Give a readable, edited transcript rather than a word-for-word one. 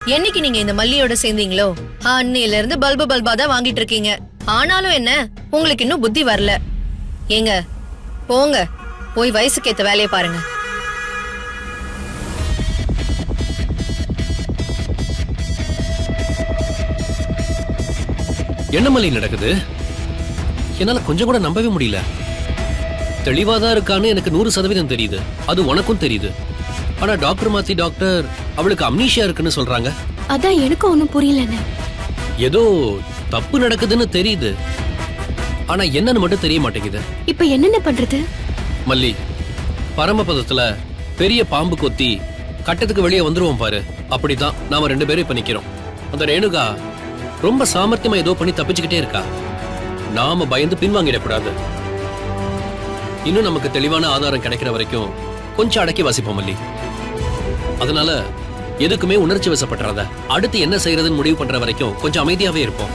என்னைக்கு நீங்க இந்த மல்லியோட சேர்ந்தீங்களோ அன்னையில இருந்து பல்பா தான் வாங்கிட்டு இருக்கீங்க. ஆனாலும் என்ன, உங்களுக்கு இன்னும் புத்தி வரல. ஏங்க போங்க, போய் வயசுக்கு ஏத்த வேலையை பாருங்க. என்ன மல்லி நடக்குது? என்னால கொஞ்சம் கூட நம்பவே முடியல. தெளிவாதான் இருக்கான்னு எனக்கு 100% தெரியுது. அது உனக்கும் தெரியுது. ஆனா டாக்டர் மாத்தி டாக்டர் அவளுக்கு அம்னீஷியா இருக்குன்னு சொல்றாங்க. அதான் எனக்கு ஒண்ணும் புரியலன்னு. ஏதோ தப்பு நடக்குதுன்னு தெரியுது. ஆனா என்னன்னு மட்டும் தெரிய மாட்டேங்குது. இப்ப என்னென்ன பண்றது? மல்லி, பரமபதத்துல பெரிய பாம்பு கொத்தி கட்டத்துக்கு வெளியே வந்துருவோம் பாரு. அப்படிதான் நாம 2 பேரும் இப்ப நிக்கிறோம். அந்த ரேணுகா ரொம்ப சாமர்த்தியமா ஏதோ பண்ணி தப்பிச்சுக்கிட்டே இருக்கா. நாம பயந்து பின்வாங்கிடக்கூடாது. இன்னும் நமக்கு தெளிவான ஆதாரம் கிடைக்கிற வரைக்கும் கொஞ்சம் அடக்கி வாசிப்போம் மல்லி. அதனால எதுக்குமே உணர்ச்சி வசப்பட்டுறாத. அடுத்து என்ன செய்யறதுன்னு முடிவு பண்ற வரைக்கும் கொஞ்சம் அமைதியாவே இருப்போம்.